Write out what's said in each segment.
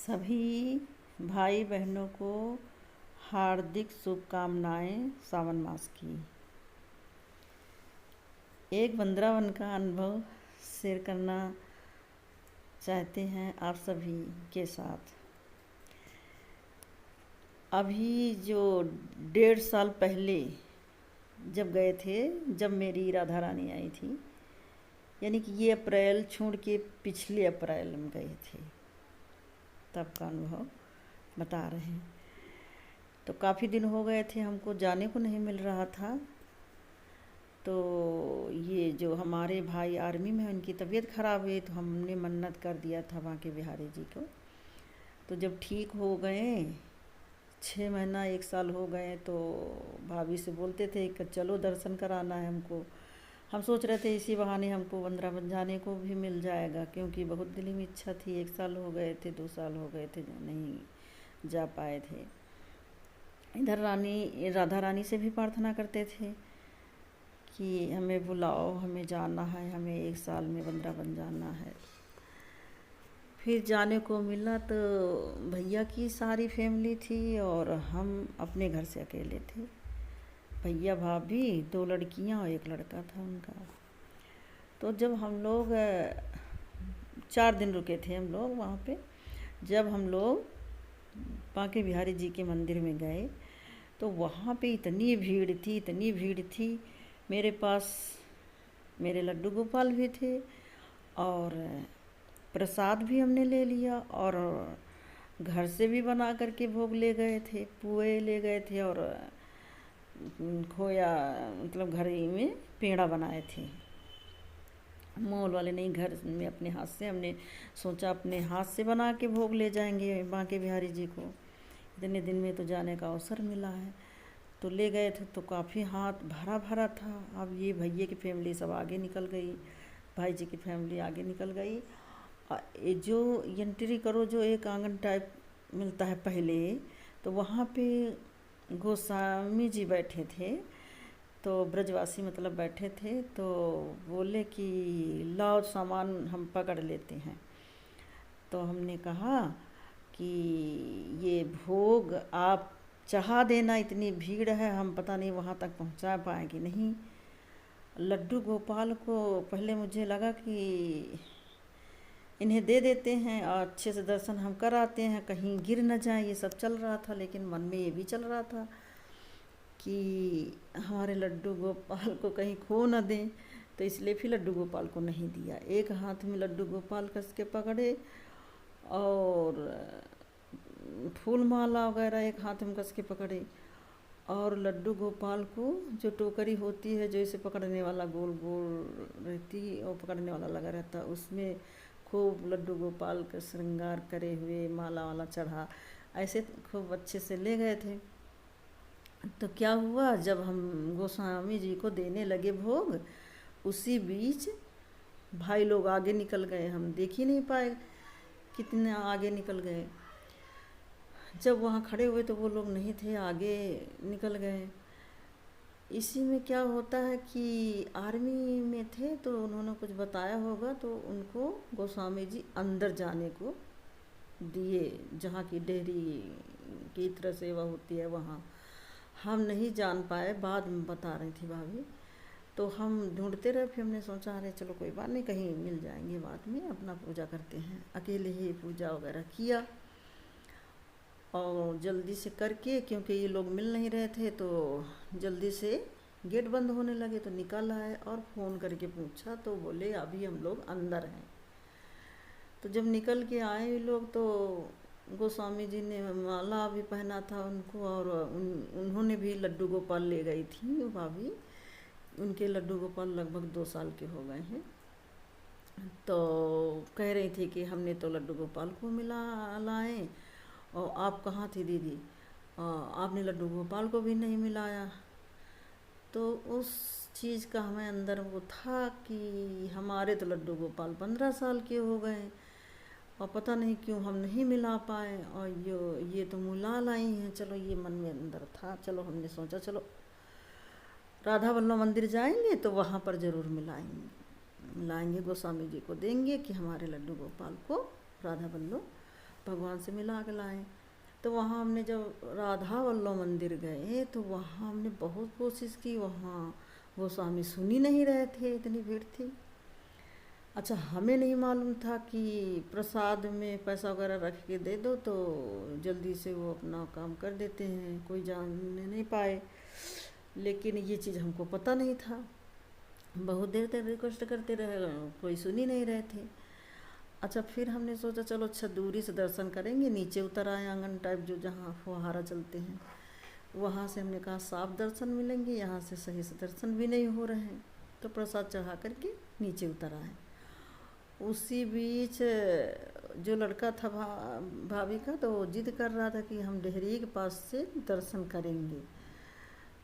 सभी भाई बहनों को हार्दिक शुभकामनाएं सावन मास की। एक वृंदावन का अनुभव शेयर करना चाहते हैं आप सभी के साथ। अभी जो 1.5 साल पहले जब गए थे, जब मेरी राधा रानी आई थी, यानी कि ये अप्रैल छोड़ के पिछले अप्रैल में गए थे, तब का अनुभव बता रहे हैं। तो काफ़ी दिन हो गए थे, हमको जाने को नहीं मिल रहा था। तो ये जो हमारे भाई आर्मी में, उनकी तबीयत ख़राब हुई, तो हमने मन्नत कर दिया था बांके बिहारी जी को। तो जब ठीक हो गए, 6 महीना 1 साल हो गए, तो भाभी से बोलते थे कि चलो दर्शन कराना है हमको। हम सोच रहे थे इसी बहाने हमको वृंदावन जाने को भी मिल जाएगा, क्योंकि बहुत दिल में इच्छा थी। 1 साल हो गए थे, 2 साल हो गए थे, नहीं जा पाए थे। इधर राधा रानी से भी प्रार्थना करते थे कि हमें बुलाओ, हमें जाना है, हमें 1 साल में वृंदावन जाना है। फिर जाने को मिला तो भैया की सारी फैमिली थी और हम अपने घर से अकेले थे। भैया भाभी, 2 लड़कियां और 1 लड़का था उनका। तो जब हम लोग 4 दिन रुके थे हम लोग वहाँ पे। जब हम लोग बांके बिहारी जी के मंदिर में गए तो वहाँ पे इतनी भीड़ थी। मेरे पास मेरे लड्डू गोपाल भी थे और प्रसाद भी हमने ले लिया, और घर से भी बना करके भोग ले गए थे, पुए ले गए थे, और खोया मतलब घर ही में पेड़ा बनाए थे। मॉल वाले नहीं, घर में अपने हाथ से हमने सोचा अपने हाथ से बना के भोग ले जाएंगे बांके बिहारी जी को। इतने दिन में तो जाने का अवसर मिला है, तो ले गए थे। तो काफ़ी हाथ भरा भरा था। अब ये भैया की फैमिली सब आगे निकल गई, भाई जी की फैमिली आगे निकल गई। ये जो एंट्री करो, जो एक आंगन टाइप मिलता है पहले, तो वहाँ पे गोस्वामी जी बैठे थे। तो ब्रजवासी मतलब बैठे थे, तो बोले कि लाओ सामान हम पकड़ लेते हैं। तो हमने कहा कि ये भोग आप चढ़ा देना, इतनी भीड़ है, हम पता नहीं वहाँ तक पहुँचा पाए कि नहीं। लड्डू गोपाल को पहले मुझे लगा कि इन्हें दे देते हैं और अच्छे से दर्शन हम कर आते हैं, कहीं गिर न जाए, ये सब चल रहा था। लेकिन मन में ये भी चल रहा था कि हमारे लड्डू गोपाल को कहीं खो न दें, तो इसलिए फिर लड्डू गोपाल को नहीं दिया। एक हाथ में लड्डू गोपाल कस के पकड़े और फूल माला वगैरह एक हाथ में कस के पकड़े, और लड्डू गोपाल को जो टोकरी होती है, जो इसे पकड़ने वाला गोल गोल रहती और पकड़ने वाला लगा रहता, उसमें खूब लड्डू गोपाल का श्रृंगार करे हुए माला वाला चढ़ा, ऐसे खूब अच्छे से ले गए थे। तो क्या हुआ, जब हम गोस्वामी जी को देने लगे भोग, उसी बीच भाई लोग आगे निकल गए। हम देख ही नहीं पाए कितने आगे निकल गए। जब वहाँ खड़े हुए तो वो लोग नहीं थे, आगे निकल गए। इसी में क्या होता है कि आर्मी में थे, तो उन्होंने कुछ बताया होगा, तो उनको गोस्वामी जी अंदर जाने को दिए, जहाँ की डेहरी की तरह सेवा होती है वहाँ। हम नहीं जान पाए, बाद में बता रही थी भाभी। तो हम ढूंढते रहे, फिर हमने सोचा अरे चलो कोई बात नहीं, कहीं मिल जाएंगे, बाद में अपना पूजा करते हैं। अकेले ही पूजा वगैरह किया और जल्दी से करके, क्योंकि ये लोग मिल नहीं रहे थे, तो जल्दी से गेट बंद होने लगे, तो निकल आए और फ़ोन करके पूछा, तो बोले अभी हम लोग अंदर हैं। तो जब निकल के आए ये लोग, तो गोस्वामी जी ने माला भी पहना था उनको, और उन्होंने भी लड्डू गोपाल ले गई थी भाभी। उनके लड्डू गोपाल लगभग 2 साल के हो गए हैं। तो कह रही थी कि हमने तो लड्डू गोपाल को मिला लाए, और आप कहाँ थी दीदी, आपने लड्डू गोपाल को भी नहीं मिलाया। तो उस चीज़ का हमें अंदर वो था कि हमारे तो लड्डू गोपाल 15 साल के हो गए, और पता नहीं क्यों हम नहीं मिला पाए, और ये तो मुला लाई हैं। चलो ये मन में अंदर था, चलो हमने सोचा चलो राधा वल्लभ मंदिर जाएंगे तो वहाँ पर ज़रूर मिलाएंगे, गोस्वामी जी को देंगे कि हमारे लड्डू गोपाल को राधा वल्लभ भगवान से मिला के लाए। तो वहाँ हमने जब राधा वल्लभ मंदिर गए तो वहाँ हमने बहुत कोशिश की, वहाँ वो स्वामी सुन ही नहीं रहे थे, इतनी भीड़ थी। अच्छा, हमें नहीं मालूम था कि प्रसाद में पैसा वगैरह रख के दे दो तो जल्दी से वो अपना काम कर देते हैं, कोई जानने नहीं पाए। लेकिन ये चीज़ हमको पता नहीं था। बहुत देर तक रिक्वेस्ट करते रहे, कोई सुन ही नहीं रहे थे। अच्छा, फिर हमने सोचा चलो अच्छा दूरी से दर्शन करेंगे, नीचे उतर आए आंगन टाइप जो जहाँ फुहारा चलते हैं वहाँ से। हमने कहा साफ दर्शन मिलेंगे, यहाँ से सही से दर्शन भी नहीं हो रहे हैं। तो प्रसाद चढ़ा करके नीचे उतर आए। उसी बीच जो लड़का था भाभी का, तो वो जिद कर रहा था कि हम डेहरी के पास से दर्शन करेंगे।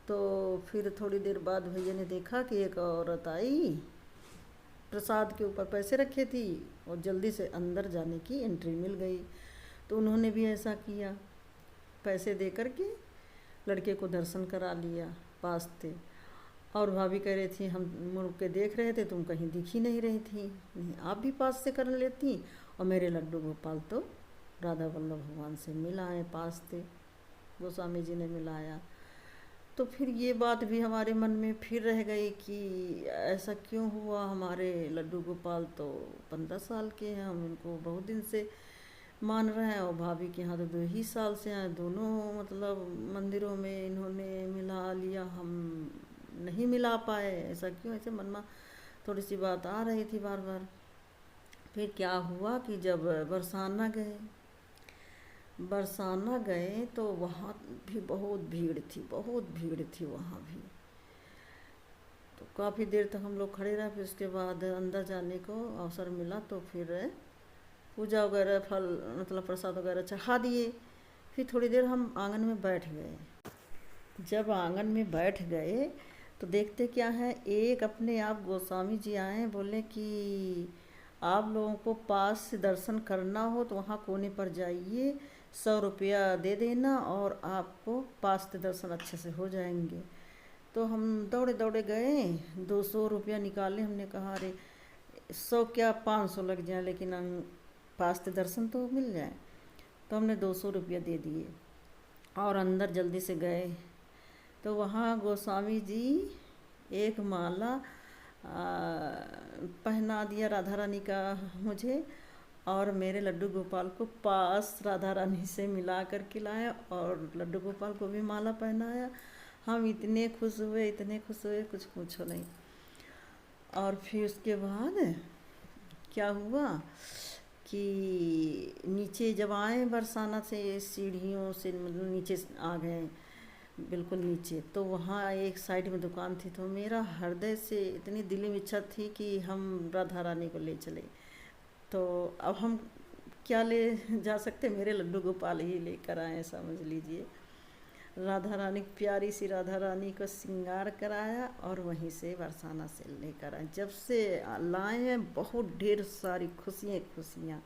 तो फिर थोड़ी देर बाद भैया ने देखा कि एक औरत आई, प्रसाद के ऊपर पैसे रखे थी और जल्दी से अंदर जाने की एंट्री मिल गई। तो उन्होंने भी ऐसा किया, पैसे दे करके लड़के को दर्शन करा लिया, पास थे। और भाभी कह रही थी हम मुड़ के देख रहे थे, तुम कहीं दिख ही नहीं रही थी, नहीं आप भी पास से कर लेती। और मेरे लड्डू गोपाल तो राधा वल्लभ भगवान से मिलाए, पास थे, गोस्वामी जी ने मिलाया। तो फिर ये बात भी हमारे मन में फिर रह गई कि ऐसा क्यों हुआ। हमारे लड्डू गोपाल तो 15 साल के हैं, हम इनको बहुत दिन से मान रहे हैं, और भाभी के यहाँ तो 2 ही साल से हैं। दोनों मतलब मंदिरों में इन्होंने मिला लिया, हम नहीं मिला पाए, ऐसा क्यों। ऐसे मन में थोड़ी सी बात आ रही थी बार बार। फिर क्या हुआ कि जब बरसाना गए तो वहाँ भी बहुत भीड़ थी वहाँ भी। तो काफ़ी देर तक हम लोग खड़े रहे। फिर उसके बाद अंदर जाने को अवसर मिला तो फिर पूजा वगैरह, फल मतलब प्रसाद वगैरह चढ़ा दिए। फिर थोड़ी देर हम आंगन में बैठ गए। जब आंगन में बैठ गए तो देखते क्या है, एक अपने आप गोस्वामी जी आए, बोले कि आप लोगों को पास से दर्शन करना हो तो वहाँ कोने पर जाइए, 100 रुपया दे देना और आपको पास से दर्शन अच्छे से हो जाएंगे। तो हम दौड़े दौड़े गए, 200 रुपया निकाले। हमने कहा अरे 100 क्या 500 लग जाए, लेकिन हम पास से दर्शन तो मिल जाए। तो हमने 200 रुपया दे दिए और अंदर जल्दी से गए। तो वहाँ गोस्वामी जी एक माला पहना दिया राधा रानी का मुझे, और मेरे लड्डू गोपाल को पास राधा रानी से मिला कर के लाया और लड्डू गोपाल को भी माला पहनाया। हम इतने खुश हुए कुछ पूछो नहीं। और फिर उसके बाद क्या हुआ कि नीचे जब आए बरसाना से, सीढ़ियों से मतलब नीचे आ गए बिल्कुल नीचे, तो वहाँ एक साइड में दुकान थी। तो मेरा हृदय से इतनी दिली में इच्छा थी कि हम राधा रानी को ले चले। तो अब हम क्या ले जा सकते, मेरे लड्डू गोपाल ही लेकर आए, समझ लीजिए। राधा रानी, प्यारी सी राधा रानी को श्रृंगार कराया और वहीं से बरसाना से लेकर आए। जब से लाए हैं बहुत ढेर सारी खुशियाँ।